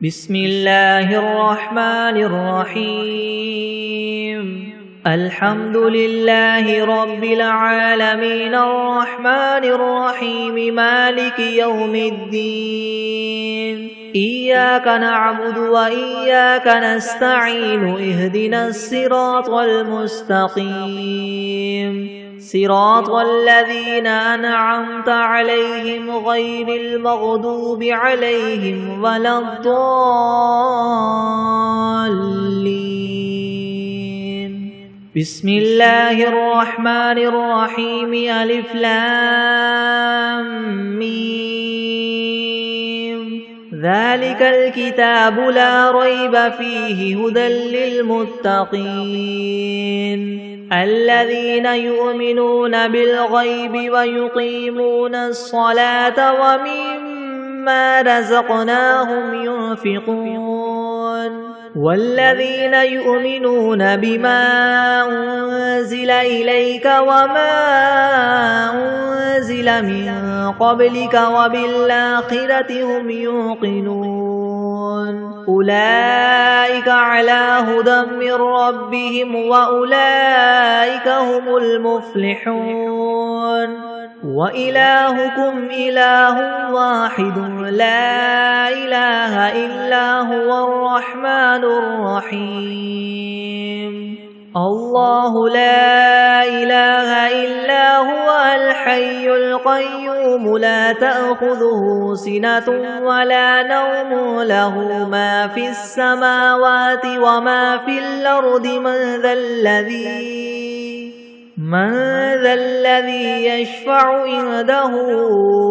بسم الله الرحمن الرحيم الحمد لله رب العالمين الرحمن الرحيم مالك يوم الدين إياك نعبد وإياك نستعين اهدنا الصراط المستقيم صراط الذين أنعمت عليهم غير المغضوب عليهم ولا الضالين بسم الله الرحمن الرحيم ألف لام ميم ذلك الكتاب لا ريب فيه هدى للمتقين الذين يؤمنون بالغيب ويقيمون الصلاة ومما رزقناهم ينفقون والذين يؤمنون بما أنزل إليك وما أنزل من قبلك وبالآخرة هم يوقنون أولئك على هدى من ربهم وأولئك هم المفلحون وإلهكم إله واحد لا إله إلا هو الرحمن الرحيم الله لا إله إلا هو الحي القيوم لا تأخذه سنة ولا نوم له ما في السماوات وما في الأرض من ذا الذي يشفع عنده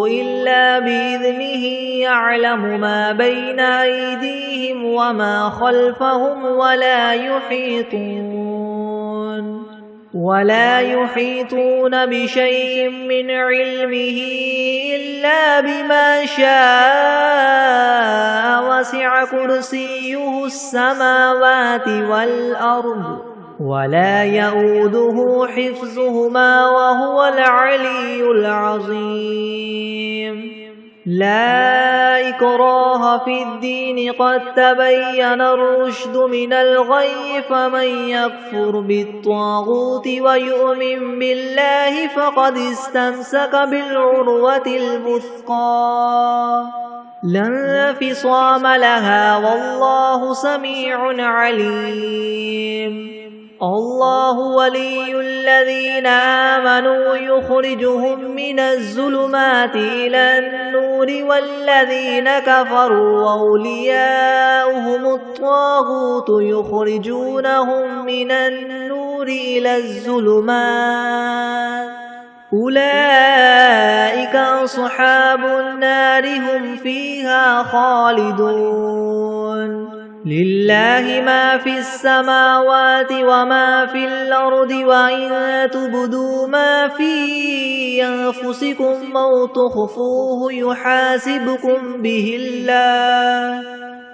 إلا بإذنه يعلم ما بين أيديهم وما خلفهم ولا يحيطون بشيء من علمه إلا بما شاء وسع كرسيه السماوات والأرض ولا يؤوده حفظهما وهو العلي العظيم لا إكراه في الدين قد تبين الرشد من الغي فمن يكفر بالطاغوت ويؤمن بالله فقد استمسك بالعروة الوثقى لا انفصام لها والله سميع عليم الله ولي الذين آمنوا يخرجهم من الظلمات إلى النور والذين كفروا أولياؤهم الطاغوت يخرجونهم من النور إلى الظلمات أولئك أصحاب النار هم فيها خالدون لله ما في السماوات وما في الأرض وإن تبدوا ما في أنفسكم أو تخفوه يحاسبكم به الله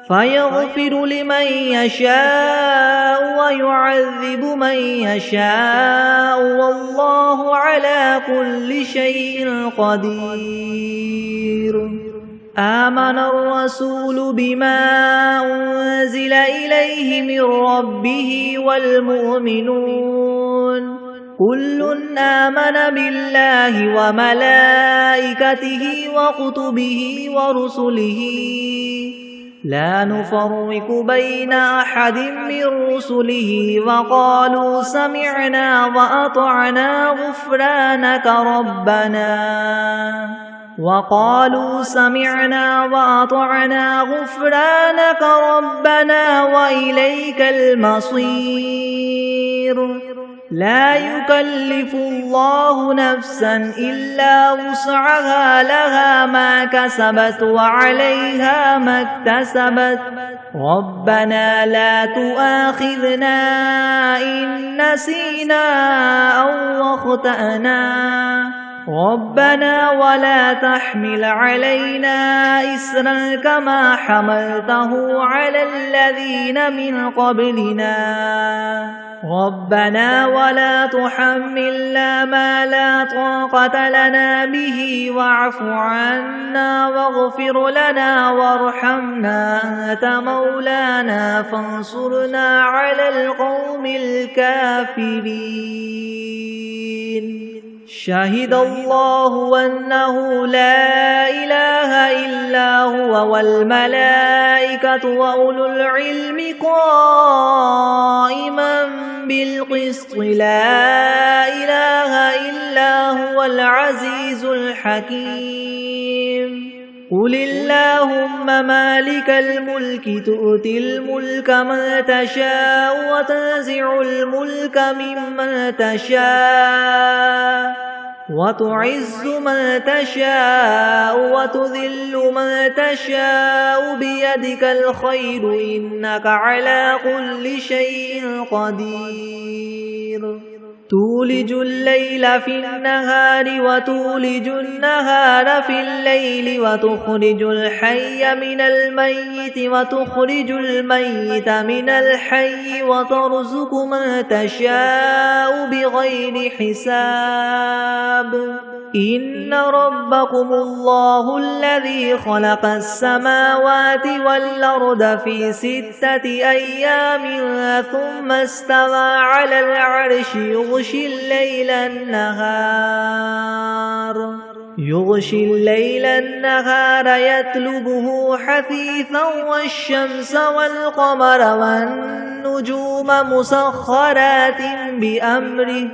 فيغفر لمن يشاء ويعذب من يشاء والله على كل شيء قدير آمن الرسول بما أنزل إليه من ربه والمؤمنون كل آمن بالله وملائكته وكتبه ورسله لا نفرق بين أحد من رسله وقالوا سمعنا وأطعنا غفرانك ربنا وإليك المصير لا يكلف الله نفسا إلا وسعها لها ما كسبت وعليها ما اكتسبت ربنا لا تؤاخذنا إن نسينا أو أخطأنا ربنا ولا تحمل علينا إسرا كما حملته على الذين من قبلنا ربنا ولا تحملنا ما لا طاقة لنا به واعف عنا واغفر لنا وارحمنا أنت مولانا فانصرنا على القوم الكافرين شهد الله أنه لا إله إلا هو والملائكة وأولو العلم قائما بالقسط لا إله إلا هو العزيز الحكيم قل اللهم مالك الملك تؤتي الملك من تشاء وتنزع الملك ممن تشاء وتعز من تشاء وتذل من تشاء بيدك الخير إنك على كل شيء قدير تولج الليل في النهار وتولج النهار في الليل وتخرج الحي من الميت وتخرج الميت من الحي وترزق من تشاء بغير حساب إن ربكم الله الذي خلق السماوات والأرض في 6 أيام ثم استوى على العرش يغشي الليل النهار يطلبه حثيثا والشمس والقمر والنجوم مسخرات بأمره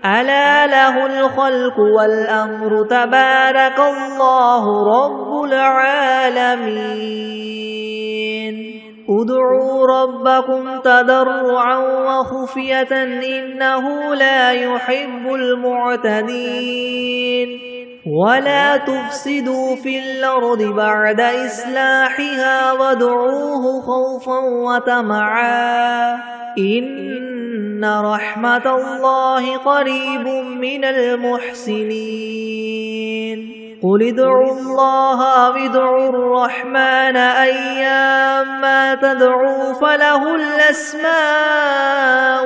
ألا له الخلق والأمر تبارك الله رب العالمين ادعوا ربكم تضرعا وخفية إنه لا يحب المعتدين ولا تفسدوا في الأرض بعد إصلاحها وادعوه خوفا وطمعا إن رحمة الله قريب من المحسنين قل ادعوا الله أو ادعوا الرحمن أيما تدعوا فله الأسماء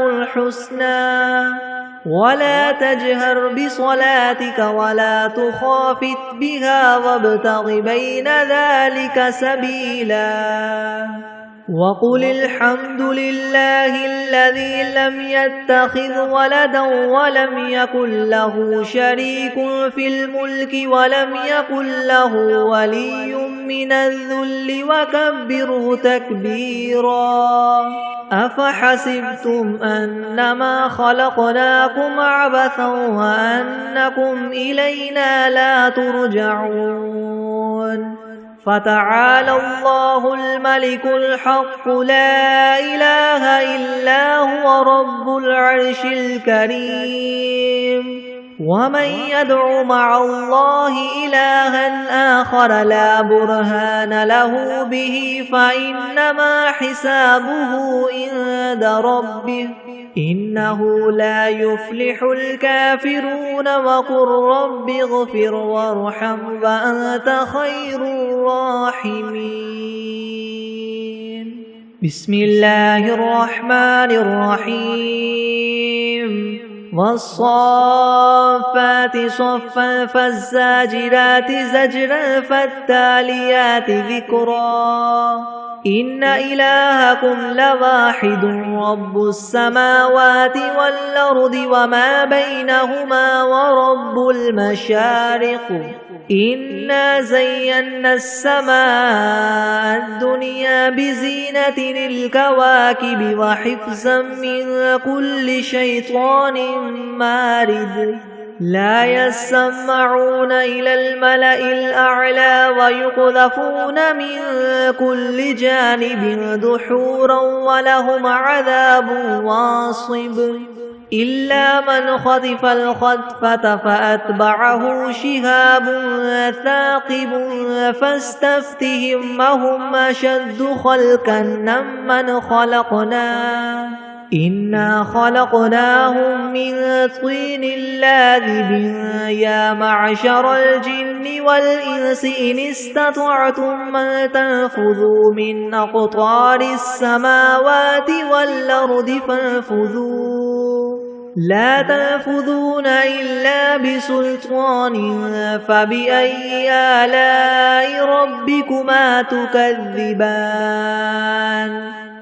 الحسنى ولا تجهر بصلاتك ولا تخافت بها وابتغ بين ذلك سبيلا وقل الحمد لله الذي لم يتخذ ولدا ولم يكن له شريك في الملك ولم يكن له ولي من الذل وكبره تكبيرا أفحسبتم أنما خلقناكم عبثا وأنكم إلينا لا ترجعون فتعالى الله الملك الحق لا إله إلا هو رب العرش الكريم ومن يدع مع الله إلها آخر لا برهان له به فإنما حسابه عند ربه إنه لا يفلح الكافرون وقل رب اغفر وارحم وأنت خير الراحمين بسم الله الرحمن الرحيم والصافات صفا فالزاجرات زجرا فالتاليات ذكرا إن إلهكم لواحد رب السماوات والأرض وما بينهما ورب المشارق إنا زينا السماء الدنيا بزينة الكواكب وحفظا من كل شيطان مارد لا يسمعون إلى الملأ الأعلى ويقذفون من كل جانب دحورا ولهم عذاب واصب إلا من خطف الخطفة فأتبعه شهاب ثاقب فاستفتهم هم أشد خلقا ممن خلقنا إنا خلقناهم من طين لاذب يا معشر الجن والإنس إن استطعتم أن تنفذوا من أقطار السماوات والأرض فانفذوا لا تنفذون إلا بسلطان فبأي آلاء ربكما تكذبان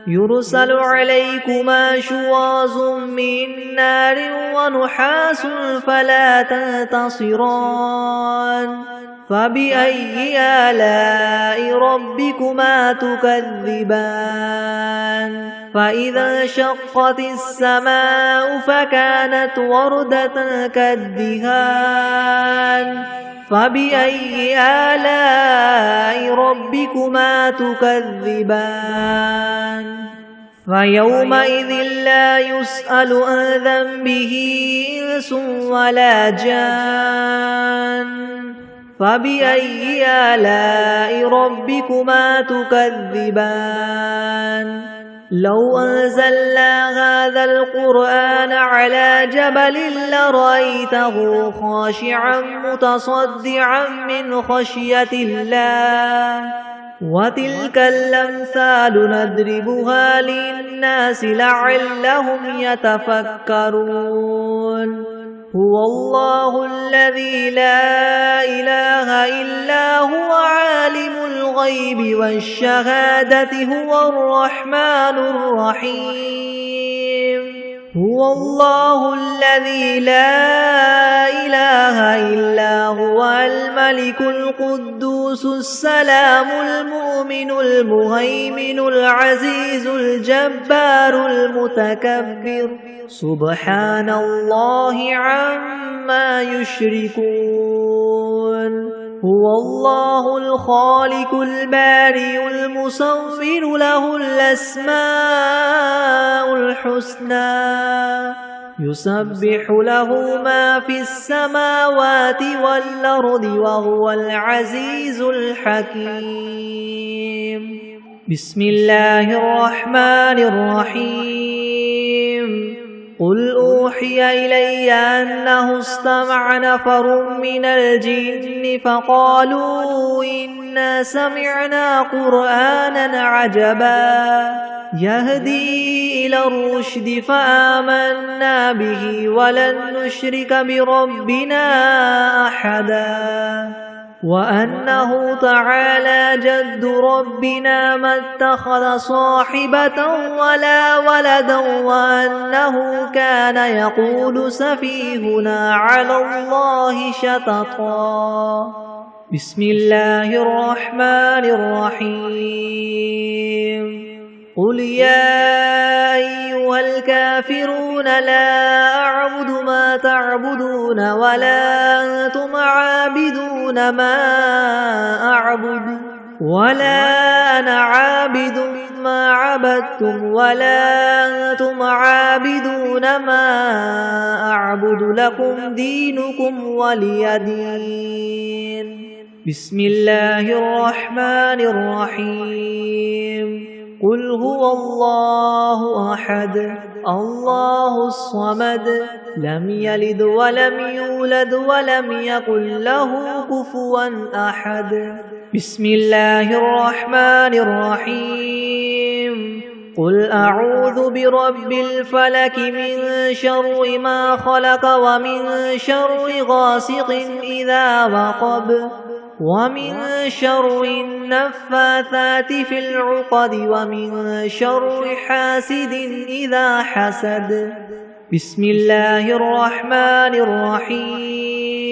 يرسل عليكما شواظ من نار ونحاس فلا تنتصران فبأي آلاء ربكما تكذبان فإذا انشقت السماء فكانت وردة كالدهان فبأي آلاء ربكما تكذبان فيومئذ لا يسأل عن ذنبه إنس ولا جان فبأي آلاء ربكما تكذبان لو أنزلنا هذا القرآن على جبل لرأيته خاشعا متصدعا من خشية الله وتلك الأمثال نضربها للناس لعلهم يتفكرون هو الله الذي لا إله إلا هو عالم الغيب والشهادة هو الرحمن الرحيم هو الله الذي لا إله إلا هو الملك القدوس السلام المؤمن المهيمن العزيز الجبار المتكبر سبحان الله عما يشركون هو الله الخالق البارئ المصور له الأسماء الحسنى يسبح له ما في السماوات والأرض وهو العزيز الحكيم بسم الله الرحمن الرحيم قل أوحي إلي أنه استمع نفر من الجن فقالوا إنا سمعنا قرآنا عجبا يهدي إلى الرشد فآمنا به ولن نشرك بربنا أحدا وأنه تعالى جد ربنا ما اتخذ صاحبة ولا ولدا وأنه كان يقول سفيهنا على الله شططا بسم الله الرحمن الرحيم قل يا أيها الكافرون لا أعبد ما تعبدون ولا أنتم عابدون ما أعبد ولا أنا عابد ما عبدتم ولا أنتم عابدون ما أعبد لكم دينكم ولي دين بسم الله الرحمن الرحيم قل هو الله أحد الله الصمد لم يلد ولم يولد ولم يكن له كفوا أحد بسم الله الرحمن الرحيم قل أعوذ برب الفلك من شر ما خلق ومن شر غاسق إذا وقب ومن شر النفاثات في العقد ومن شر حاسد إذا حسد بسم الله الرحمن الرحيم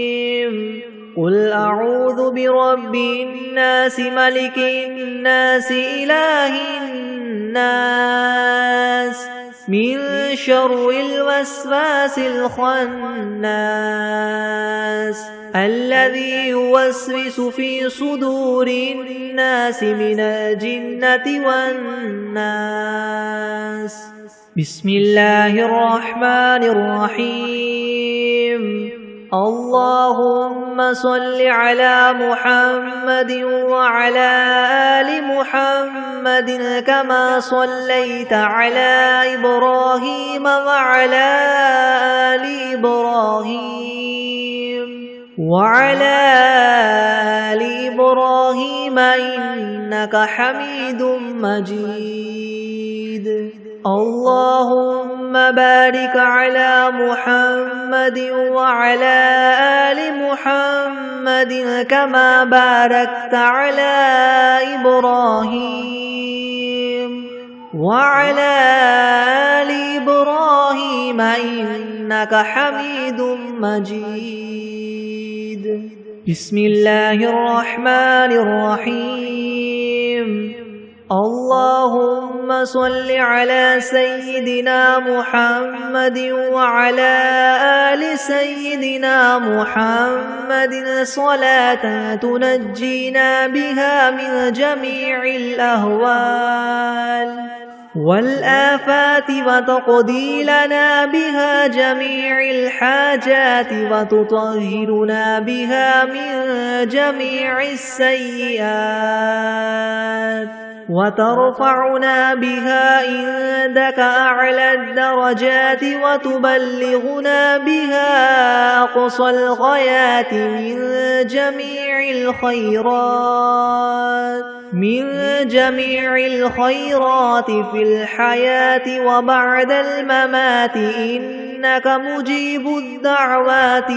قل أعوذ برب الناس ملك الناس إله الناس من شر الوسواس الخناس الذي يوسوس في صدور الناس من الجنة والناس بسم الله الرحمن الرحيم اللهم صل على محمد وعلى آل محمد كما صليت على إبراهيم وعلى آل إبراهيم إنك حميد مجيد. اللهم بارك على محمد وعلى آل محمد كما باركت على إبراهيم وعلى آل إبراهيم إنك حميد مجيد. بسم الله الرحمن الرحيم. اللهم صل على سيدنا محمد وعلى آل سيدنا محمد صلاة تنجينا بها من جميع الأهوال والآفات وتقضي لنا بها جميع الحاجات وتطهرنا بها من جميع السيئات وترفعنا بها عندك أعلى الدرجات وتبلغنا بها أقصى الغايات من جميع الخيرات في الحياة وبعد الممات إنك مجيب الدعوات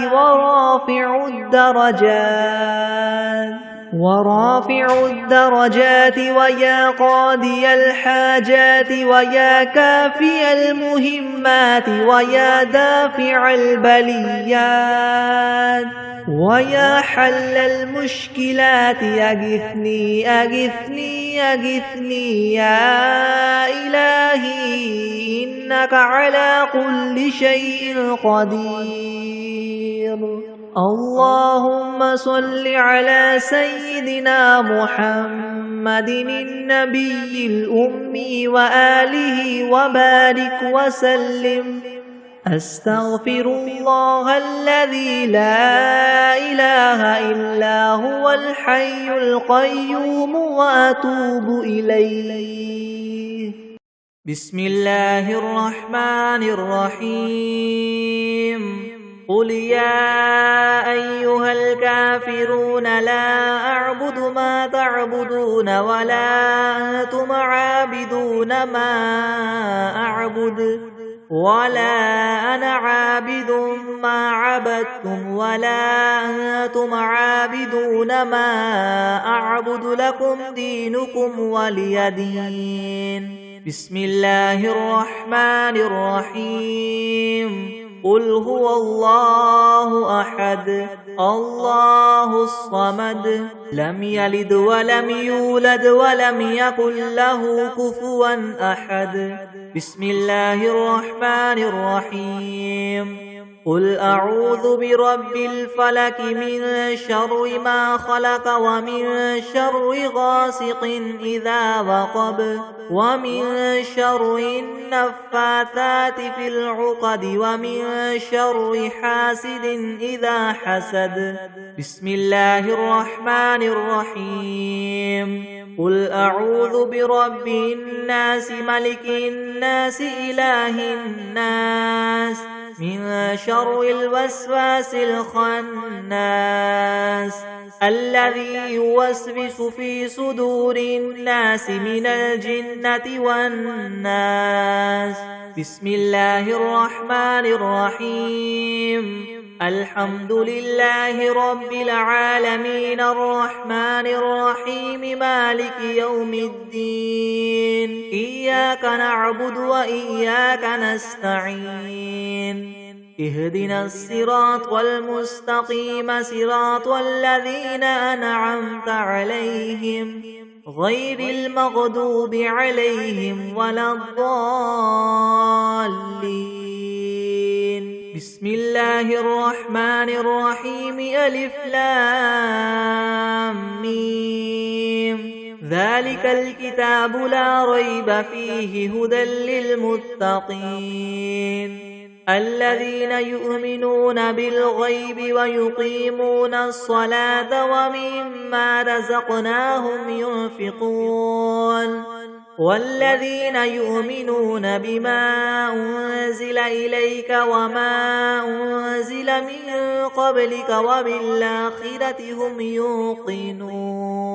ورافع الدرجات ويا قاضي الحاجات ويا كافي المهمات ويا دافع البليات ويا حل المشكلات أغثني أغثني أغثني يا إلهي إنك على كل شيء قدير. اللهم صل على سيدنا محمد النبي الأمي وآله وبارك وسلم. أستغفر الله الذي لا إله إلا هو الحي القيوم وأتوب إليه. بسم الله الرحمن الرحيم. قل يا أيها الكافرون لا أعبد ما تعبدون ولا أنتم عابدون ما أعبد ولا أنا عابد ما عبدتم ولا أنتم عابدون ما أعبد لكم دينكم ولي دين. بسم الله الرحمن الرحيم. قل هو الله أحد الله الصمد لم يلد ولم يولد ولم يكن له كفوا أحد. بسم الله الرحمن الرحيم. قل أعوذ برب الفلك من شر ما خلق ومن شر غاسق إذا وقب ومن شر النفاثات في العقد ومن شر حاسد إذا حسد. بسم الله الرحمن الرحيم. قل أعوذ برب الناس ملك الناس إله الناس من شر الوسواس الخناس الذي يوسوس في صدور الناس من الجنة والناس. بسم الله الرحمن الرحيم. الحمد لله رب العالمين الرحمن الرحيم مالك يوم الدين. إياك نعبد وإياك نستعين. اهدنا الصراط المستقيم صراط الذين أنعمت عليهم غير المغضوب عليهم ولا الضالين. بسم الله الرحمن الرحيم. ألف لام ميم. ذلك الكتاب لا ريب فيه هدى للمتقين. الذين يؤمنون بالغيب ويقيمون الصلاة ومما رزقناهم ينفقون والذين يؤمنون بما أنزل إليك وما أنزل من قبلك وبالآخرة هم يوقنون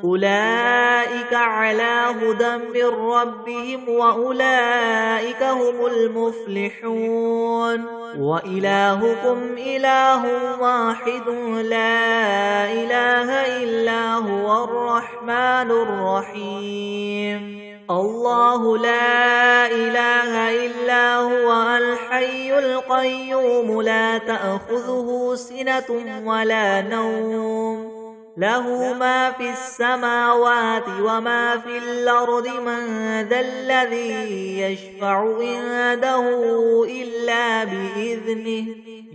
أولئك على هدى من ربهم وأولئك هم المفلحون وإلهكم إله واحد لا إله إلا هو الرحمن الرحيم الله لا إله إلا هو الحي القيوم لا تأخذه سنة ولا نوم له ما في السماوات وما في الأرض من ذا الذي يشفع عنده إلا بإذنه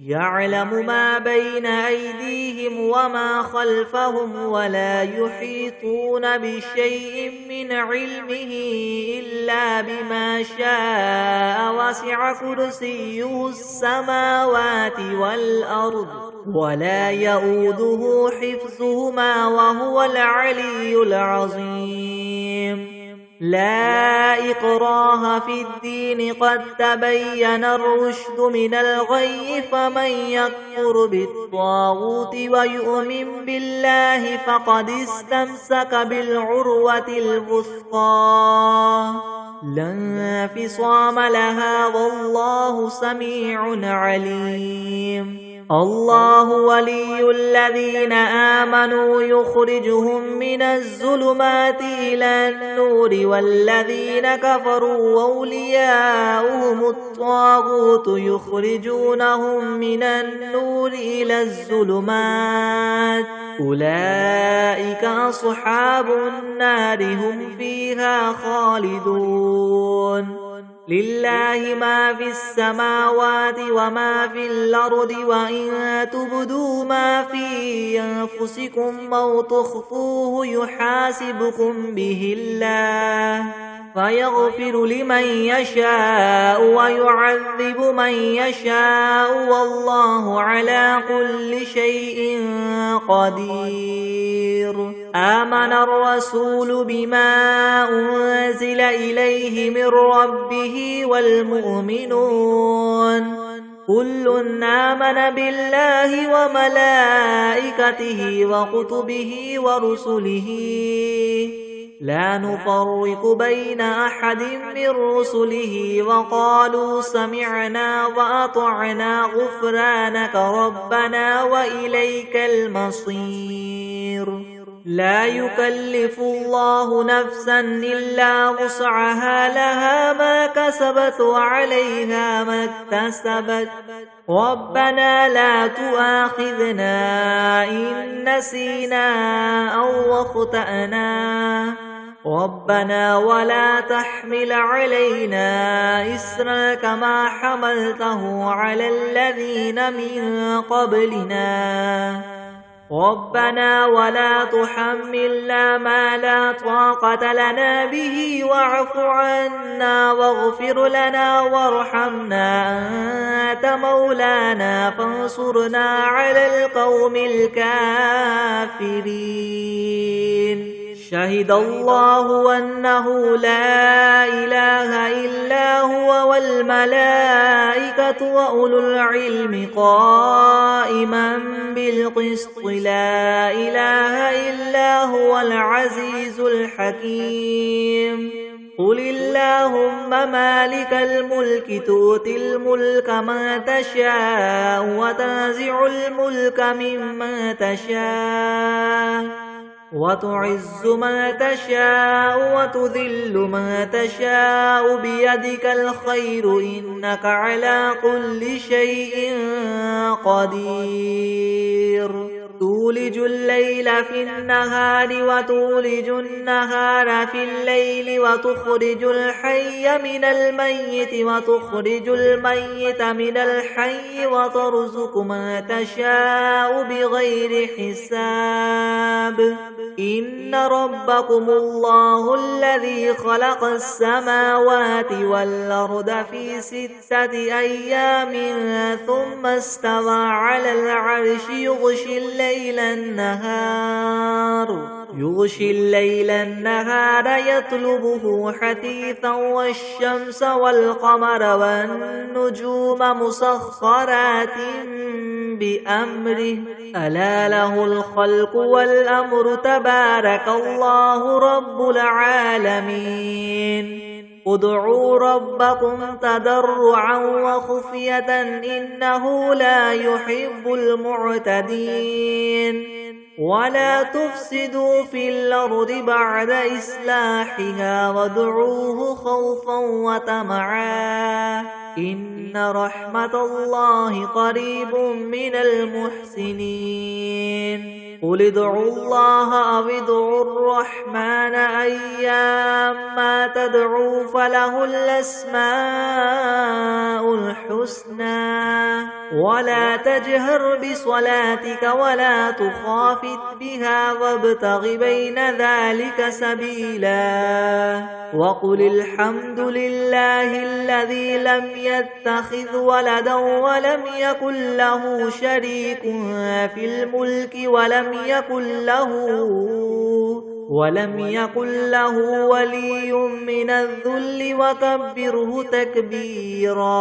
يعلم ما بين أيديهم وما خلفهم ولا يحيطون بشيء من علمه إلا بما شاء وسع كرسيه السماوات والأرض ولا يؤوده حفظهما وهو العلي العظيم لا إكراه في الدين قد تبين الرشد من الغي فمن يكفر بالطاغوت ويؤمن بالله فقد استمسك بالعروة الوثقى لا انفصام لها والله سميع عليم الله ولي الذين آمنوا يخرجهم من الظلمات إلى النور والذين كفروا أولياؤهم الطاغوت يخرجونهم من النور إلى الظلمات أولئك أصحاب النار هم فيها خالدون لله ما في السماوات وما في الأرض وإن تبدوا ما في أنفسكم أو تخفوه يحاسبكم به الله فيغفر لمن يشاء ويعذب من يشاء والله على كل شيء قدير آمن الرسول بما أنزل إليه من ربه والمؤمنون كل آمن بالله وملائكته وكتبه ورسله لا نفرق بين أحد من رسله وقالوا سمعنا وأطعنا غفرانك ربنا وإليك المصير لا يكلف الله نفسا إلا وسعها لها ما كسبت وعليها ما اكتسبت ربنا لا تؤاخذنا إن نسينا أو أخطأنا ربنا ولا تحمل علينا إسرا كما حملته على الذين من قبلنا ربنا ولا تحملنا ما لا طاقة لنا به واعف عنا واغفر لنا وارحمنا أنت مولانا فانصرنا على القوم الكافرين شهد الله أنه لا إله إلا هو والملائكة وأولو العلم قائما بالقسط لا إله إلا هو العزيز الحكيم قل اللهم مالك الملك تؤتي الملك من تشاء وتنزع الملك ممن تشاء وتعز من تشاء وتذل من تشاء بيدك الخير إنك على كل شيء قدير تولج الليل في النهار وتولج النهار في الليل وتخرج الحي من الميت وتخرج الميت من الحي وترزق من تشاء بغير حساب إن ربكم الله الذي خلق السماوات والأرض في 6 أيام ثم استوى على العرش يغشي الليل النهار يطلبه حثيثا والشمس والقمر والنجوم مسخرات بأمره ألا له الخلق والأمر تبارك الله رب العالمين ادعوا ربكم تضرعا وخفية إنه لا يحب المعتدين ولا تفسدوا في الأرض بعد إصلاحها وادعوه خوفا وطمعا إن رحمة الله قريب من المحسنين قل ادعوا الله أو ادعوا الرحمن أيما تدعوا فله الأسماء الحسنى ولا تجهر بصلاتك ولا تخافت بها وابتغ بين ذلك سبيلا وقل الحمد لله الذي لم يتخذ ولدا ولم يكن له شريك في الملك ولم يكن له ولي من الذل وكبره تكبيرا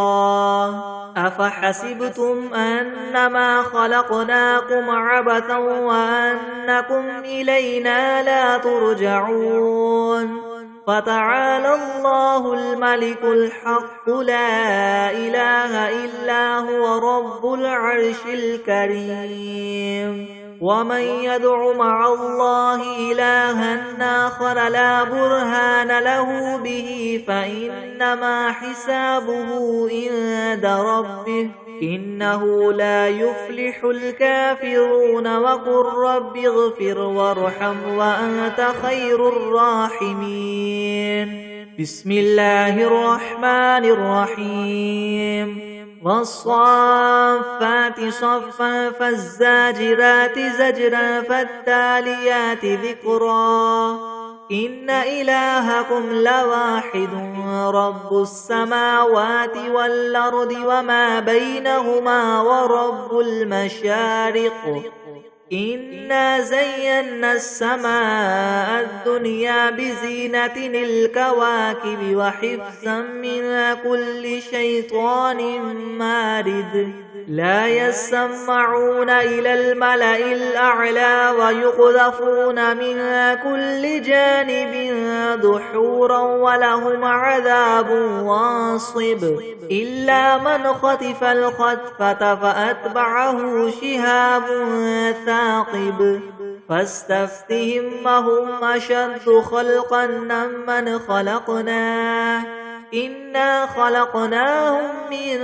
أفحسبتم أنما خلقناكم عبثا وأنكم إلينا لا ترجعون فتعالى الله الملك الحق لا إله إلا هو رب العرش الكريم ومن يدع مع الله إلها آخر لا برهان له به فإنما حسابه عند ربه إنه لا يفلح الكافرون وقل رب اغفر وارحم وأنت خير الراحمين بسم الله الرحمن الرحيم والصافات صفا فالزاجرات زجرا فالتاليات ذكرا إن إلهكم لواحد رب السماوات والأرض وما بينهما ورب المشارق إنا زينا السماء الدنيا بزينة الكواكب وحفظا من كل شيطان مارد لا يسمعون إلى الملأ الأعلى ويقذفون من كل جانب دحورا ولهم عذاب واصب إلا من خطف الخطفة فأتبعه شهاب ثاقب فاستفتهم هم أشد خلقا ممن خلقنا إنا خلقناهم من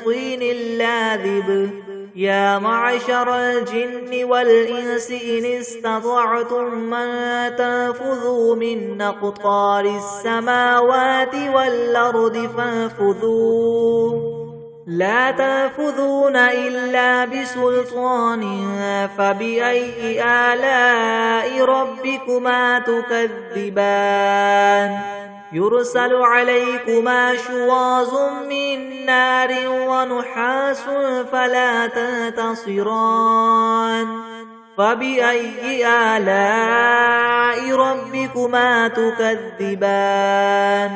طين لاذب يا معشر الجن والإنس إن استطعتم من تنفذوا من أقطار السماوات والأرض فانفذوا لا تنفذون إلا بسلطان فبأي آلاء ربكما تكذبان يرسل عليكما شواظ من نار ونحاس فلا تنتصران فبأي آلاء ربكما تكذبان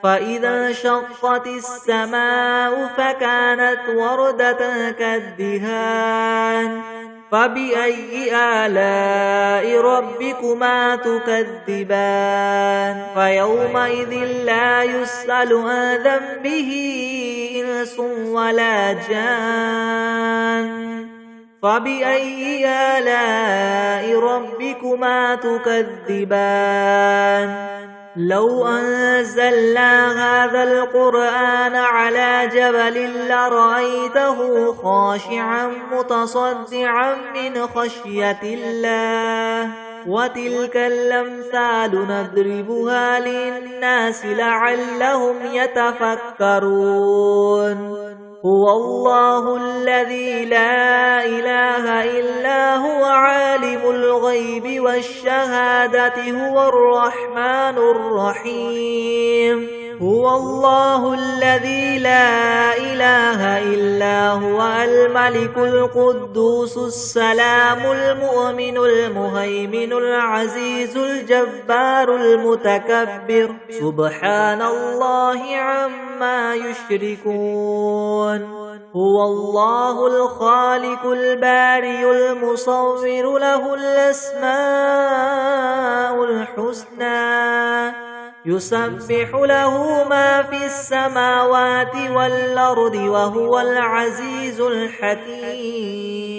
فإذا انشقت السماء فكانت وردة كالدهان فبأي آلاء ربكما تكذبان فيومئذ لا يسأل عن ذنبه إنس ولا جان فبأي آلاء ربكما تكذبان لو أنزلنا هذا القرآن على جبل لرأيته خاشعا متصدعا من خشية الله وتلك الأمثال نضربها للناس لعلهم يتفكرون هو الله الذي لا إله إلا هو عالم الغيب والشهادة هو الرحمن الرحيم هو الله الذي لا إله إلا هو الملك القدوس السلام المؤمن المهيمن العزيز الجبار المتكبر سبحان الله عما يشركون هو الله الخالق البارئ المصور له الأسماء الحسنى يسبح له ما في السماوات والأرض وهو العزيز الحكيم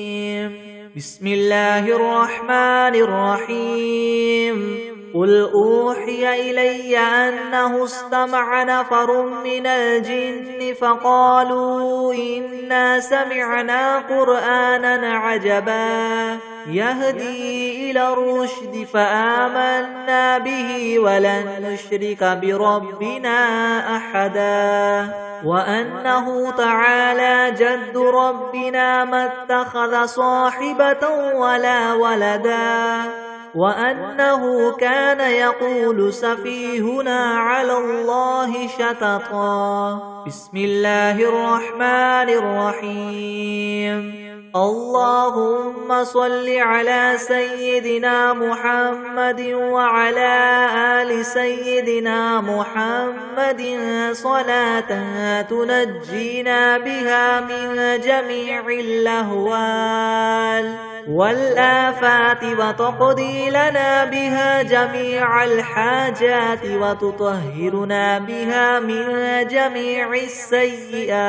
بسم الله الرحمن الرحيم قل أوحي إلي أنه استمع نفر من الجن فقالوا إنا سمعنا قرآنا عجبا يهدي إلى الرشد فآمنا به ولن نشرك بربنا أحدا وأنه تعالى جد ربنا ما اتخذ صاحبة ولا ولدا وأنه كان يقول سفيهنا على الله شططا بسم الله الرحمن الرحيم اللهم صل على سيدنا محمد وعلى آل سيدنا محمد صلاة تنجينا بها من جميع الأهوال والآفات وتقضي لنا بها جميع الحاجات وتطهرنا بها من جميع السيئات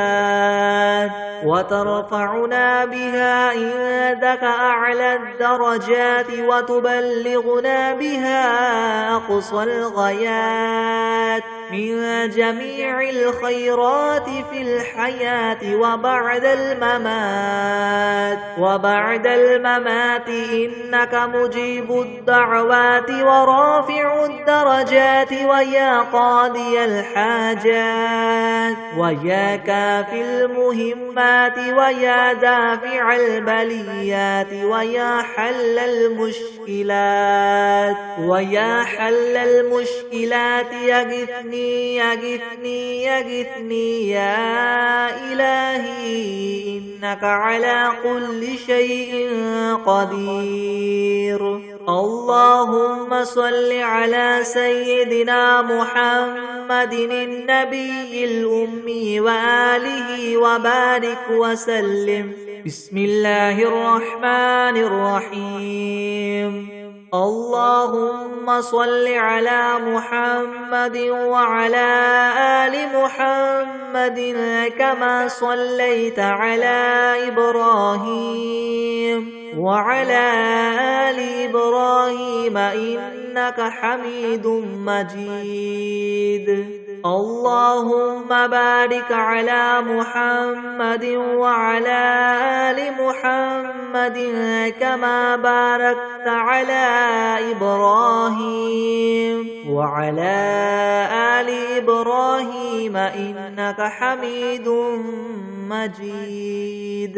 وترفعنا بها عندك أعلى الدرجات وتبلغنا بها أقصى الغايات من جميع الخيرات في الحياة وبعد الممات إنك مجيب الدعوات ورافع الدرجات ويا قاضي الحاجات ويا كافي المهمات ويا دافع البليات ويا حل المشكلات يغثني يا إلهي إنك على كل شيء قدير اللهم صل على سيدنا محمد النبي الأمي وآله وبارك وسلم بسم الله الرحمن الرحيم اللهم صل على محمد وعلى آل محمد كما صليت على إبراهيم وعلى آل إبراهيم إنك حميد مجيد اللهم بارك على محمد وعلى آل محمد كما باركت على إبراهيم وعلى آل إبراهيم إنك حميد مجيد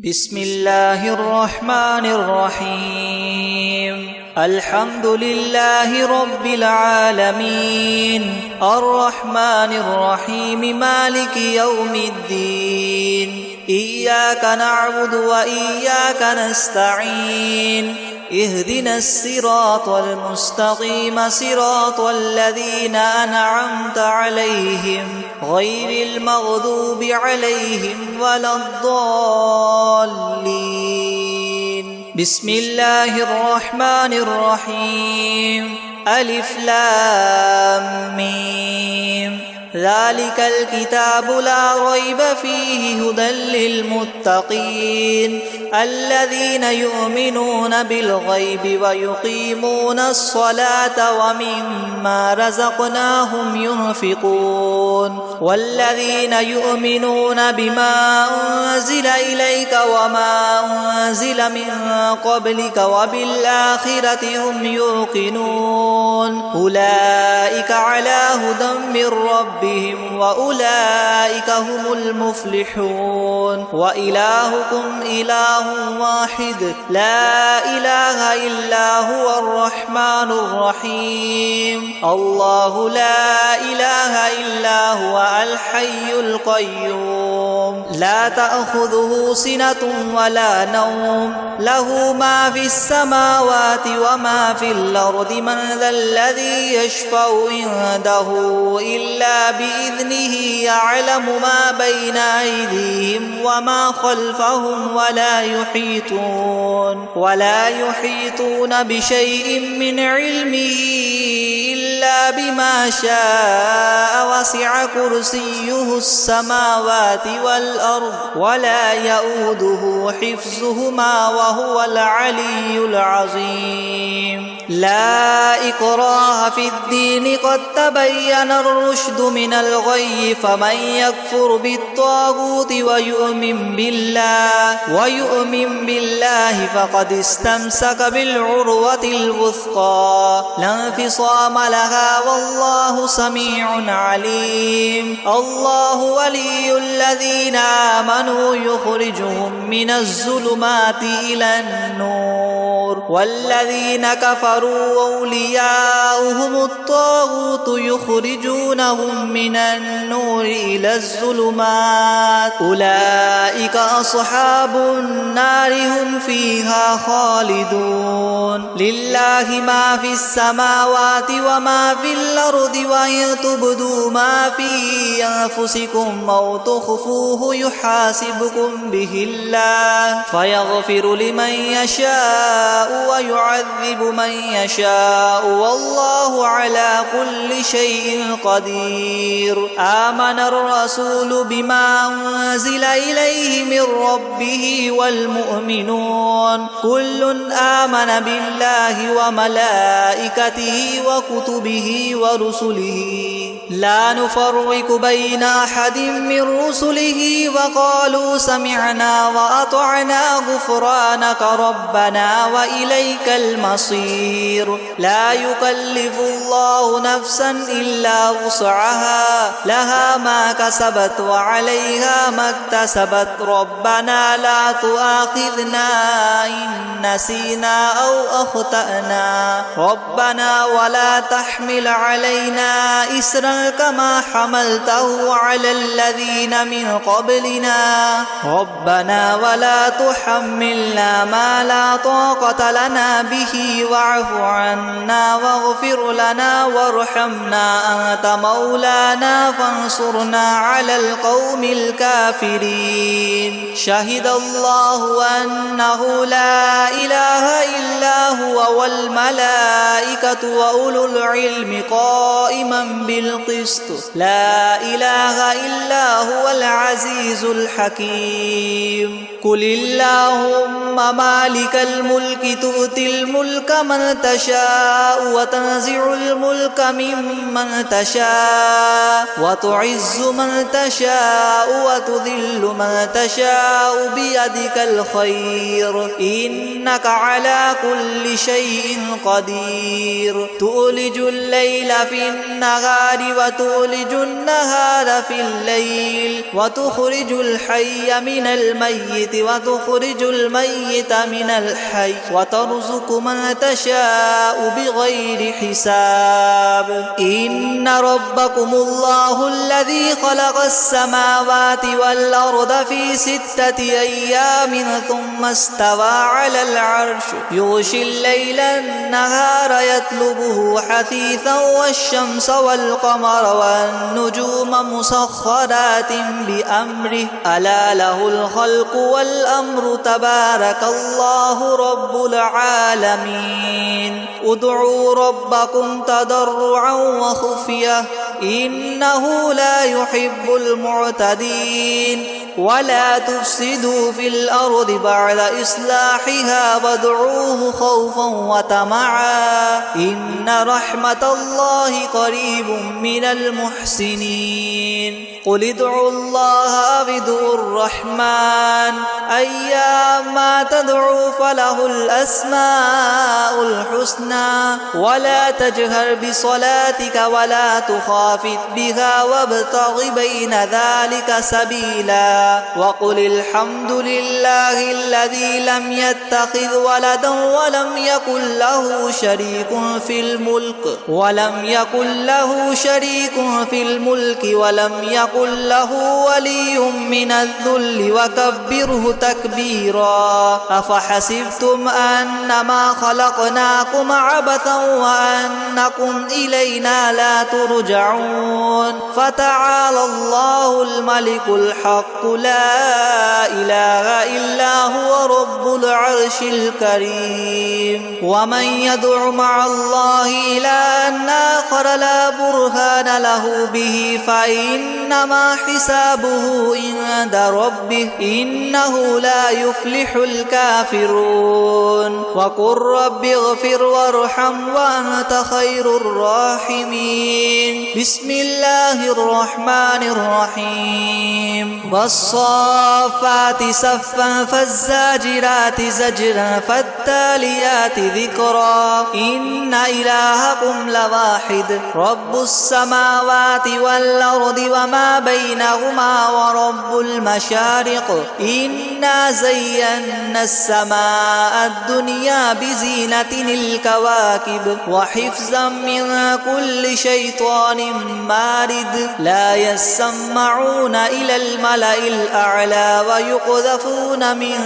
بسم الله الرحمن الرحيم الحمد لله رب العالمين الرحمن الرحيم مالك يوم الدين إياك نعبد وإياك نستعين اهدنا الصراط المستقيم صراط الذين أنعمت عليهم غير المغضوب عليهم ولا الضالين بسم الله الرحمن الرحيم ألف لام ميم ذلك الكتاب لا ريب فيه هدى للمتقين الذين يؤمنون بالغيب ويقيمون الصلاة ومما رزقناهم ينفقون والذين يؤمنون بما أنزل إليك وما أنزل من قبلك وبالآخرة هم يوقنون أولئك على هدى من ربهم وأولئك هم المفلحون وإلهكم إله واحد لا إله إلا هو الرحمن الرحيم الله لا إله إلا هو الحي القيوم لا تأخذه سنة ولا نوم له ما في السماوات وما في الأرض من ذا الذي يشفع عنده إلا بإذنه يعلم ما بين أيديهم وما خلفهم ولا يحيطون بشيء من علمه إلا بما شاء وسع كرسيه السماوات والأرض ولا يؤوده حفظهما وهو العلي العظيم لا إكراه في الدين قد تبين الرشد من الغي فمن يكفر بالطاغوت ويؤمن بالله فقد استمسك بالعروة الوثقى لا انفصام لها والله سميع عليم الله ولي الذين آمنوا يخرجهم من الظلمات إلى النور والذين كفروا أولياؤهم الطاغوت يخرجونهم من النور إلى الظلمات أولئك أصحاب النار هم فيها خالدون لله ما في السماوات وما في الأرض وإن تبدوا ما في أنفسكم أو تخفوه يحاسبكم به الله فيغفر لمن يشاء ويعذب من يشاء والله على كل شيء قدير آمن الرسول بما أنزل إليه من ربه والمؤمنون كل آمن بالله وملائكته وكتبه ورسله لا نفرق بين أحد من رسله وقالوا سمعنا وأطعنا غفرانك ربنا وإليك المصير لا يكلف الله نفسا إلا وسعها لها ما كسبت وعليها ما اكتسبت ربنا لا تؤاخذنا إن نسينا أو أخطأنا ربنا ولا تحمل علينا إسرا كما حملته على الذين من قبلنا ربنا ولا تحملنا ما لا طاقة لنا به واعف عنا واغفر لنا وارحمنا أنت مولانا فانصرنا على القوم الكافرين شهد الله أنه لا إله إلا هو والملائكة وأولو العلم قائما بالقسط لا إله إلا هو العزيز الحكيم قل اللهم مالك الملك تؤتي الملك من تشاء وتنزع الملك ممن تشاء وتعز من تشاء وتذل من تشاء بيدك الخير إنك على كل شيء قدير تولج الليل في النهار وتولج النهار في الليل وتخرج الحي من الميت وتخرج الميت من الحي وترزق من تشاء بغير حساب إن ربكم الله الذي خلق السماوات والأرض في 6 أيام ثم استوى على العرش يغشي الليل النهار يطلبه حثيثا والشمس والقمر والنجوم مسخرات بأمره ألا له الخلق والأمر تبارك الله رب العالمين ادعوا ربكم تضرعا وخفية إنه لا يحب المعتدين ولا تفسدوا في الأرض بعد إصلاحها وادعوه خوفا وطمعا إن رحمة الله قريب من المحسنين قل ادعوا الله أو ادعوا الرحمن أيما تدعوا فله الأسماء الحسنى ولا تجهر بصلاتك ولا تخافت بها وابتغ بين ذلك سبيلا وقل الحمد لله الذي لم يتخذ ولدا ولم يكن له شريك في الملك ولم يكن له ولي من الذل وكبره تكبيرا أفحسبتم أنما خلقناكم عبثا وأنكم إلينا لا ترجعون فتعالى الله الملك الحق لا إله إلا هو رب العرش الكريم ومن يدع مع الله إلها آخر لا برهان له به فإنما حسابه عند ربه إنه لا يفلح الكافرون وقل رب اغفر وارحم وأنت خير الراحمين بسم الله الرحمن الرحيم والصافات صفا فالزاجرات زجرا فالتاليات ذكرا إن إلهكم لواحد رب السماوات والأرض وما بينهما ورب المشارق إنا زينا السماء الدنيا بزينة الكواكب وحفظا من كل شيطان مارد لا يسمعون إلى الملأ الأعلى ويقذفون من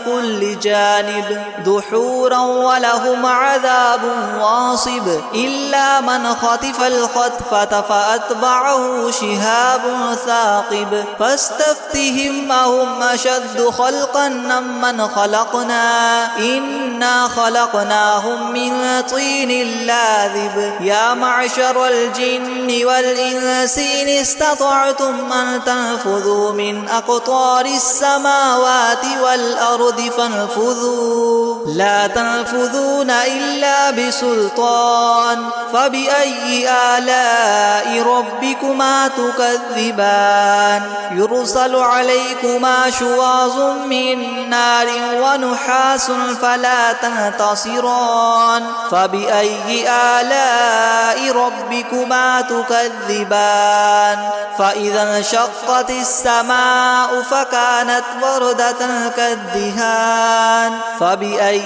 كل جانب دحورا ولهم عذاب واصب إلا من خطف الخطفة فأتبعه شهاب ثاقب فاستفتهم أهم أشد خلقا ممن خلقنا إنا خلقناهم من طين لاذب يا معشر الجن والإنس إن استطعتم أن تنفذوا من أقطار السماوات والأرض فانفذوا لا تنفذون إلا بسلطان فبأي آلاء ربكما تكذبان يرسل عليكما شواظ من نار ونحاس فلا تنتصران فبأي آلاء ربكما تكذبان فإذا انشقت السماء فكانت وردة كالدهان فبأي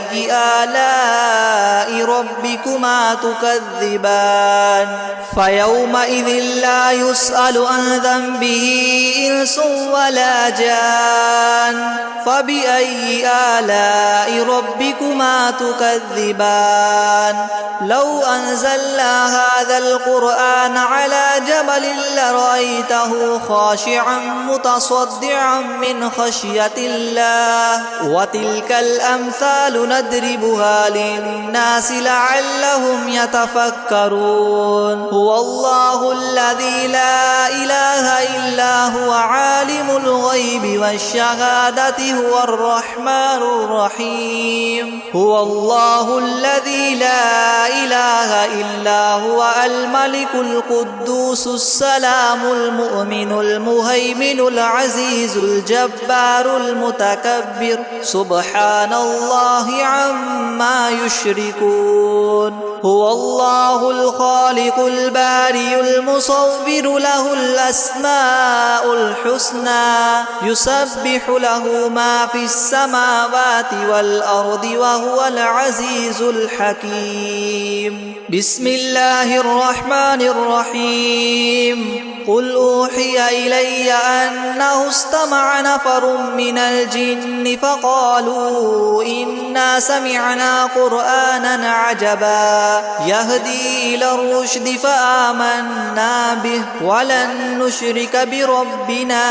آلاء ربكما تكذبان فيومئذ لا يسأل عن ذنبه إنس ولا جان فبأي آلاء ربكما تكذبان لو أنزلنا هذا القرآن على جبل لرأيته خاشعا متصدعا من خشية الله وتلك الأمثال نضربها للناس لعلهم يتفكرون هو الله الذي لا إله إلا هو عالم الغيب والشهادة هو الرحمن الرحيم هو الله الذي لا إله إلا هو الملك القدوس السلام المؤمن المهيمن العزيز الجبار المتكبر سبحان الله عما يشركون هو الله الخالق البارئ المصور له الأسماء الحسنى يسبح له ما في السماوات والأرض وهو العزيز الحكيم بسم الله الرحمن الرحيم قل أوحي إلي أنه استمع نفر من الجن فقالوا إنا سمعنا قرآنا عجبا يهدي إلى الرشد فآمنا به ولن نشرك بربنا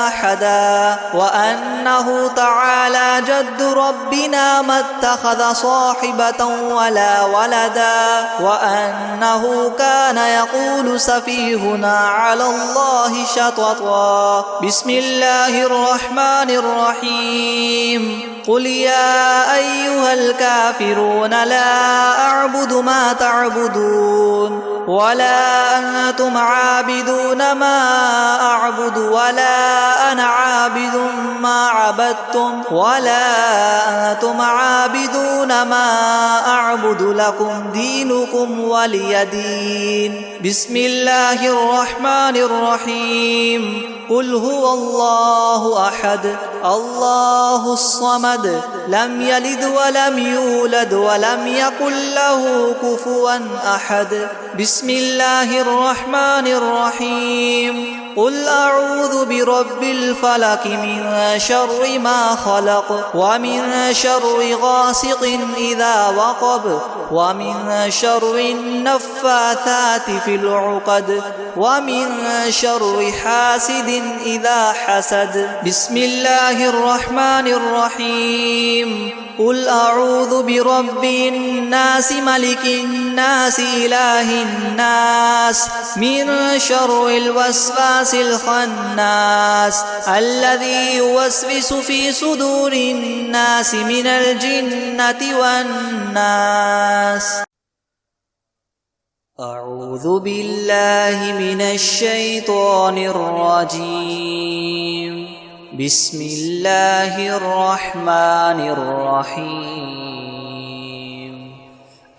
أحدا وأنه تعالى جد ربنا ما اتخذ صاحبة ولا ولدا وأنه كان يقول سفيهنا على على الله شططا. بسم الله الرحمن الرحيم. قل يا أيها الكافرون لا أعبد ما تعبدون ولا أنتم عابدون ما أعبد ولا أنا عابد ما عبدتم ولا أنتم عابدون ما أعبد لكم دينكم ولي دين. بسم الله الرحمن الرحيم. قل هو الله أحد الله الصمد لم يلد ولم يولد ولم يكن له كفوا أحد. بسم الله الرحمن الرحيم. قل أعوذ برب الفلق من شر ما خلق ومن شر غاسق إذا وقب ومن شر النفاثات في العقد ومن شر حاسد إذا حسد. بسم الله الرحمن الرحيم. قل أعوذ برب الناس ملك الناس إله الناس من شر الوسواس الخناس الذي يوسوس في صدور الناس من الجنة والناس. أعوذ بالله من الشيطان الرجيم. بسم الله الرحمن الرحيم.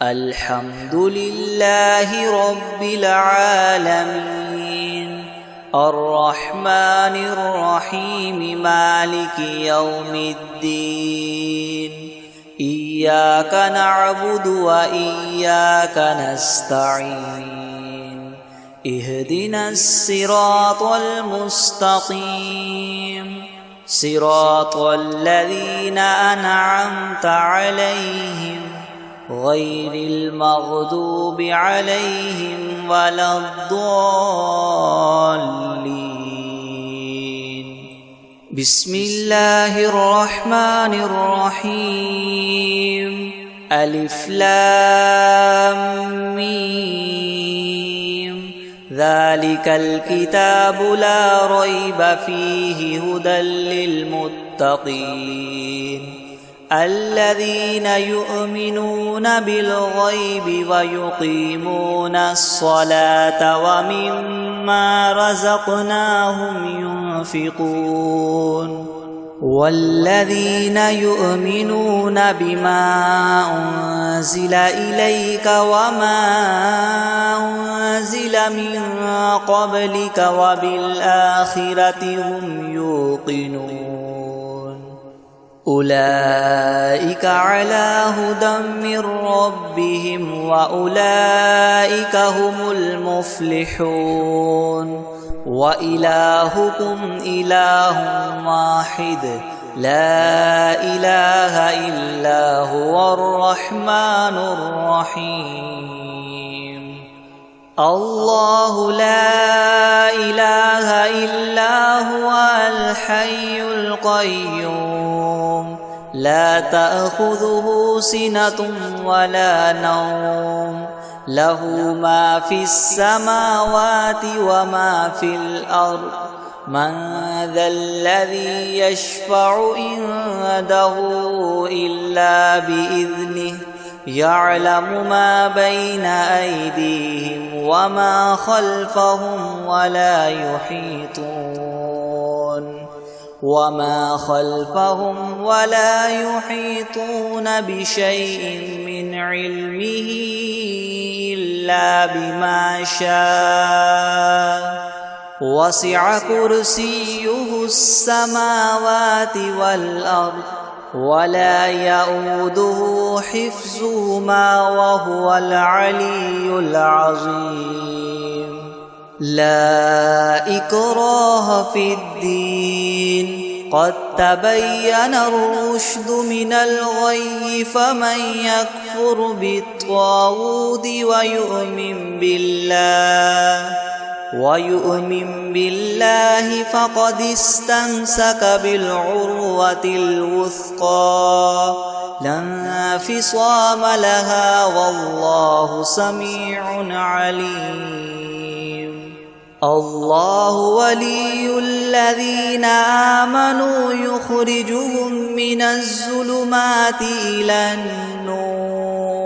الحمد لله رب العالمين الرحمن الرحيم مالك يوم الدين. إياك نعبد وإياك نستعين. اهدنا الصراط المستقيم صراط الذين أنعمت عليهم غير المغضوب عليهم ولا الضالين. بسم الله الرحمن الرحيم. ألف لام ميم. ذلك الكتاب لا ريب فيه هدى للمتقين الذين يؤمنون بالغيب ويقيمون الصلاة ومما رزقناهم ينفقون والذين يؤمنون بما أنزل إليك وما أنزل من قبلك وبالآخرة هم يوقنون أولئك على هدى من ربهم وأولئك هم المفلحون. وإلهكم إله واحد لا إله إلا هو الرحمن الرحيم. الله لا إله إلا هو الحي القيوم لا تأخذه سنة ولا نوم له ما في السماوات وما في الأرض. من ذا الذي يشفع عنده إلا بإذنه يعلم ما بين أيديهم وما خلفهم ولا يحيطون بشيء من علمه إلا بما شاء. وسع كرسيه السماوات والأرض ولا يؤوده حفظهما وهو العلي العظيم. لا إكراه في الدين قد تبين الرشد من الغي فمن يكفر بالطاغوت ويؤمن بالله فقد استمسك بالعروة الوثقى لا انفصام لها والله سميع عليم. الله ولي الذين آمنوا يخرجهم من الظلمات إلى النور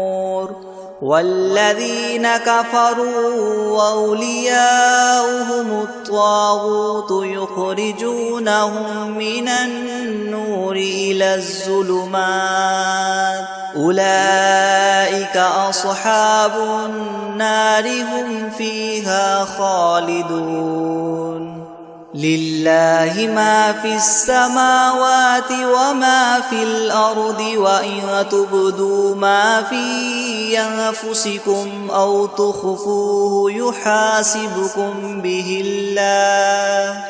والذين كفروا أولياؤهم الطاغوت يخرجونهم من النور إلى الظلمات أولئك أصحاب النار هم فيها خالدون لله ما في السماوات وما في الأرض وإن تبدوا ما في أنفسكم أو تخفوه يحاسبكم به الله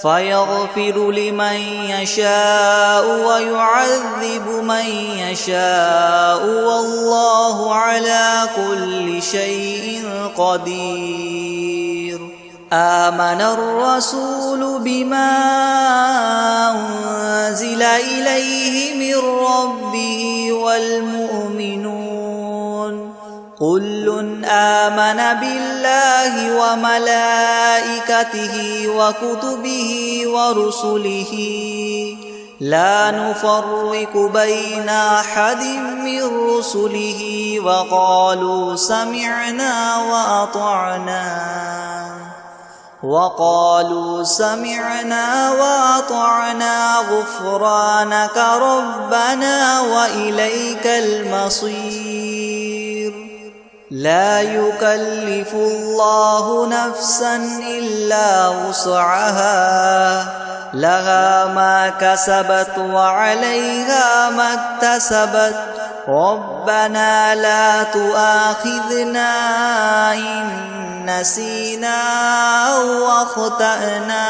فيغفر لمن يشاء ويعذب من يشاء والله على كل شيء قدير آمن الرسول بما أنزل إليه من ربه والمؤمنون كل آمن بالله وملائكته وكتبه ورسله لا نفرق بين أحد من رسله وقالوا سمعنا وأطعنا غفرانك ربنا وإليك المصير لا يكلف الله نفسا إلا وسعها لها ما كسبت وعليها ما اكتسبت ربنا لا تؤاخذنا إن نسينا أو أخطأنا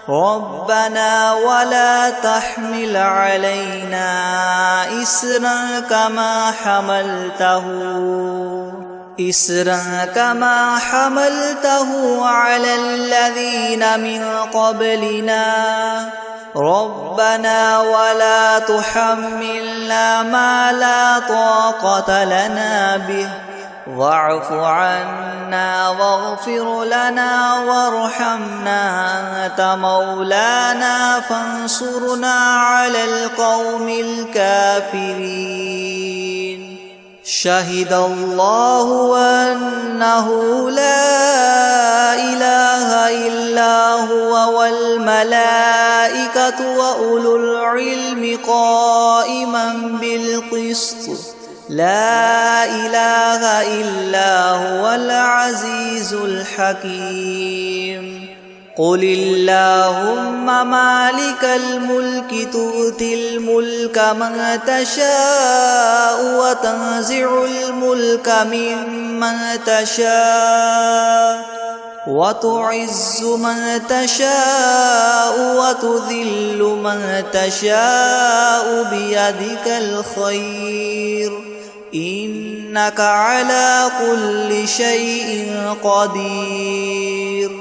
ربنا ولا تحمل علينا إسرا كما حملته على الذين من قبلنا ربنا ولا تحملنا ما لا طاقة لنا به واعف عنا واغفر لنا وارحمنا أنت مولانا فانصرنا على القوم الكافرين شهد الله أنه لا إله إلا هو والملائكة وأولو العلم قائما بالقسط لا إله إلا هو العزيز الحكيم قل اللهم مالك الملك تؤتي الملك من تشاء وتنزع الملك ممن تشاء وتعز من تشاء وتذل من تشاء بيدك الخير إنك على كل شيء قدير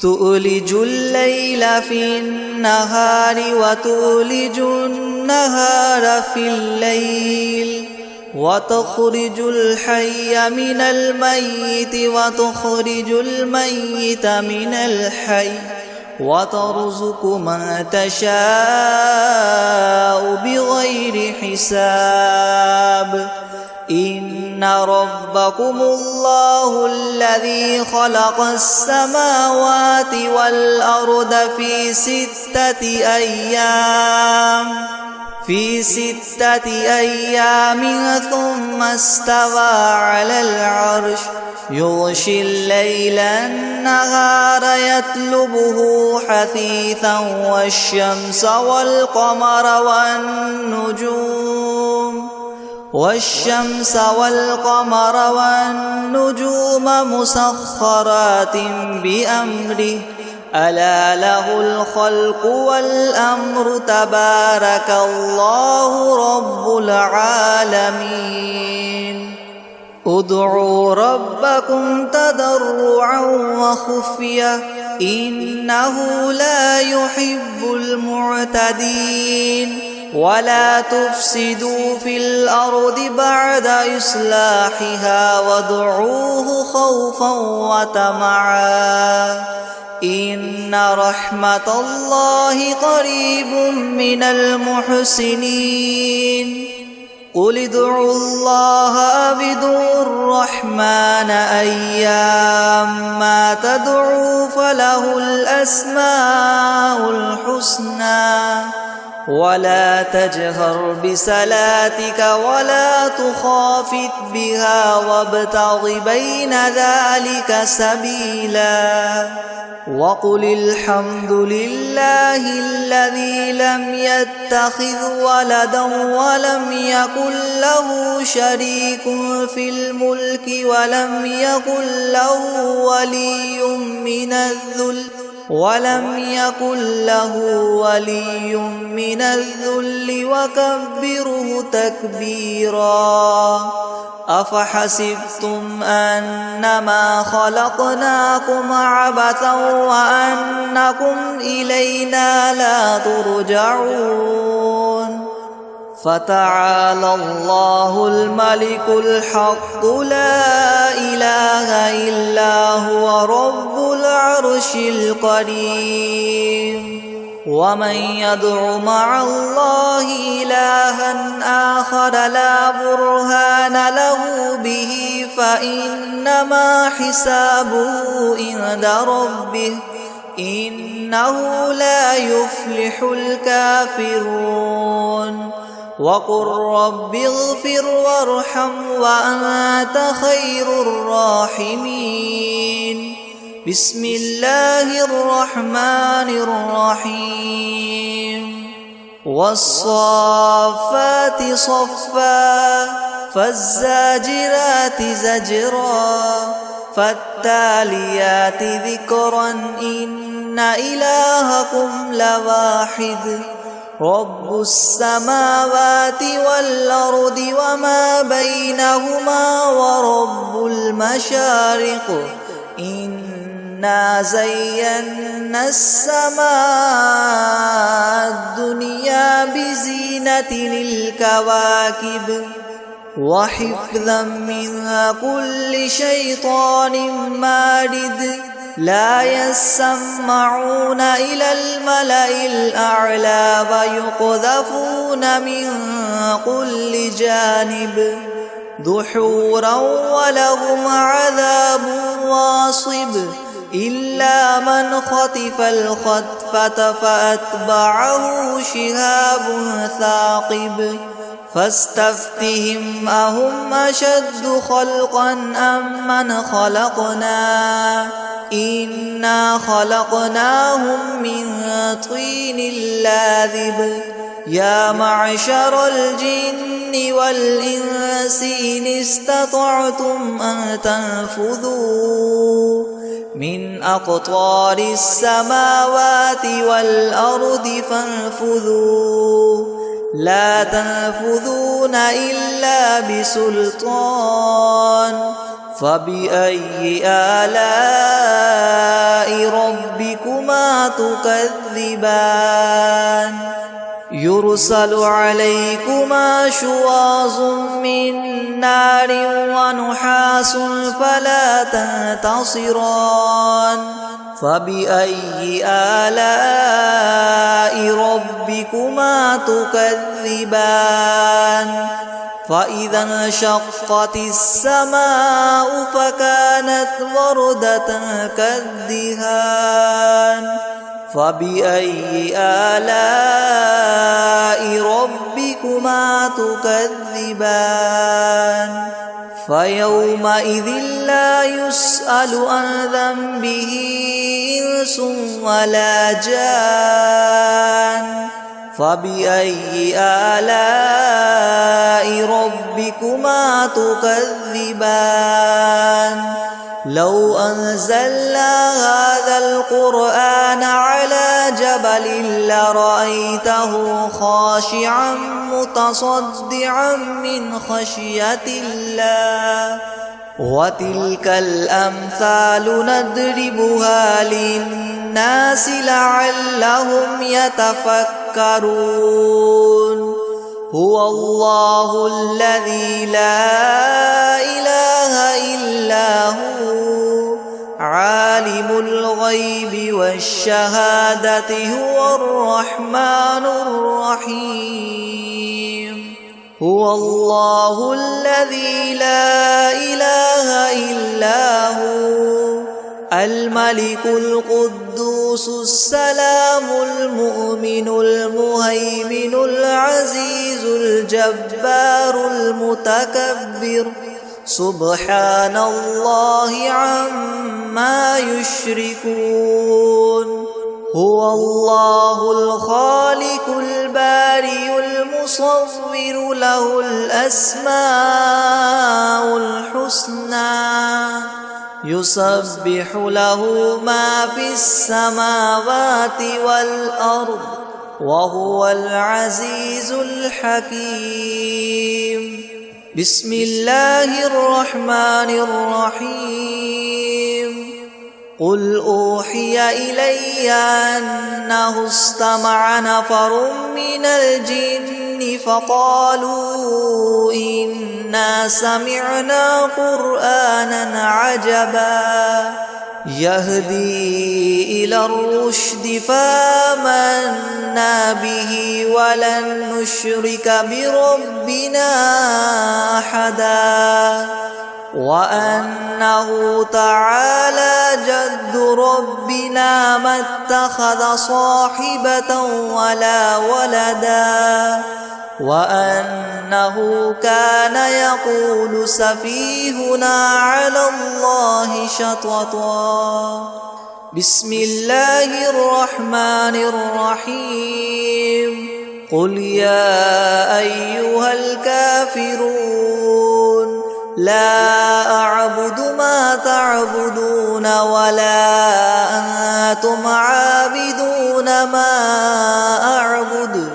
تؤلج الليل في النهار وتؤلج النهار في الليل وتخرج الحي من الميت وتخرج الميت من الحي وترزق من تشاء بغير حساب إن ربكم الله الذي خلق السماوات والأرض في 6 أيام ثم استوى على العرش يغشي الليل النهار يطلبه حثيثا والشمس والقمر والنجوم مسخرات بأمره ألا له الخلق والأمر تبارك الله رب العالمين ادعوا ربكم تضرعا وخفية إنه لا يحب المعتدين ولا تفسدوا في الأرض بعد إصلاحها وادعوه خوفا وطمعا إن رحمة الله قريب من المحسنين قل ادعوا الله أو ادعوا الرحمن أيما تدعوا فله الأسماء الحسنى ولا تجهر بصلاتك ولا تخافت بها وابتغ بين ذلك سبيلا وقل الحمد لله الذي لم يتخذ ولدا ولم يكن له شريك في الملك ولم يكن له ولي من الذل وكبره تكبيرا أفحسبتم أنما خلقناكم عبثا وأنكم إلينا لا ترجعون فتعالى الله الملك الحق لا إله إلا هو رب العرش الكريم ومن يدع مع الله إلها آخر لا برهان له به فإنما حسابه عند ربه إنه لا يفلح الكافرون وقل رب اغفر وارحم وأنت خير الراحمين بسم الله الرحمن الرحيم والصافات صفا فالزاجرات زجرا فالتاليات ذكرا إن إلهكم لواحد رب السماوات والأرض وما بينهما ورب المشارق إنا زينا السماء الدنيا بزينة الكواكب وحفظا من كل شيطان مارد لا يسمعون إلى الملأ الأعلى ويقذفون من كل جانب دحورا ولهم عذاب واصب إلا من خطف الخطفة فأتبعه شهاب ثاقب فاستفتهم أهم أشد خلقا أم من خلقنا إنا خلقناهم من طين لاذب يا معشر الجن والإنس إن استطعتم أن تنفذوا من أقطار السماوات والأرض فانفذوا لا تنفذون إلا بسلطان فبأي آلاء ربكما تكذبان يرسل عليكما شواظ من نار ونحاس فلا تنتصران فبأي آلاء ربكما تكذبان فإذا انشقت السماء فكانت وردة كالدهان فبأي آلاء ربكما تكذبان فيومئذ لا يسأل عن ذنبه إنس ولا جان فبأي آلاء ربكما تكذبان لو أنزلنا هذا القرآن على جبل لرأيته خاشعا متصدعا من خشية الله وتلك الأمثال نضربها للناس لعلهم يتفكرون يتفكرون هو الله الذي لا إله إلا هو عالم الغيب والشهادة هو الرحمن الرحيم هو الله الذي لا إله إلا هو الملك القدوس السلام المؤمن المهيمن العزيز الجبار المتكبر سبحان الله عما يشركون هو الله الخالق البارئ المصور له الأسماء الحسنى يسبح له ما في السماوات والأرض وهو العزيز الحكيم بسم الله الرحمن الرحيم قل أوحي إلي أنه استمع نفر من الجن فقالوا إنا سمعنا قرآنا عجبا يهدي إلى الرشد فآمنا به ولن نشرك بربنا أحدا وأنه تعالى جد ربنا ما اتخذ صاحبة ولا ولدا وأنه كان يقول سفيهنا على الله شططا بسم الله الرحمن الرحيم قل يا أيها الكافرون لا أعبد ما تعبدون ولا أنتم عابدون ما أعبد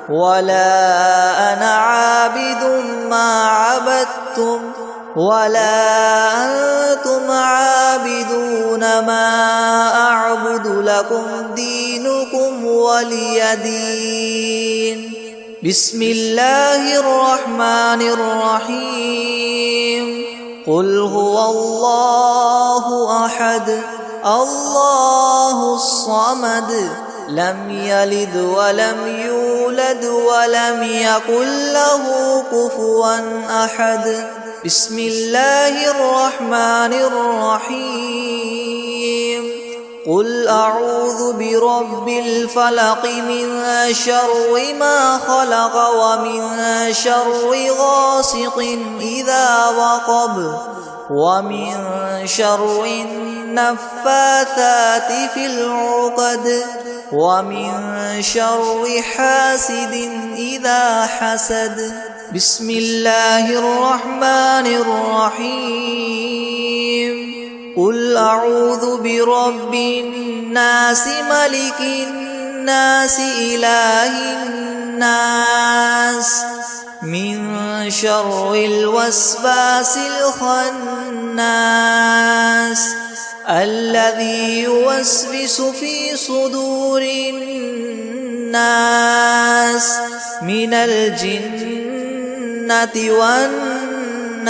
ولا أنا عابد ما عبدتم ولا أنتم عابدون ما أعبد لكم دينكم ولي دين بسم الله الرحمن الرحيم قل هو الله أحد الله الصمد لم يلد ولم يولد ولم يكن له كفوا أحد بسم الله الرحمن الرحيم قل أعوذ برب الفلق من شر ما خلق ومن شر غاسق إذا وقب ومن شر النفاثات في العقد ومن شر حاسد إذا حسد بسم الله الرحمن الرحيم قل أعوذ برب الناس ملك الناس إله الناس من شر الوسواس الخناس الذي يوسوس في صدور الناس من الجنة والناس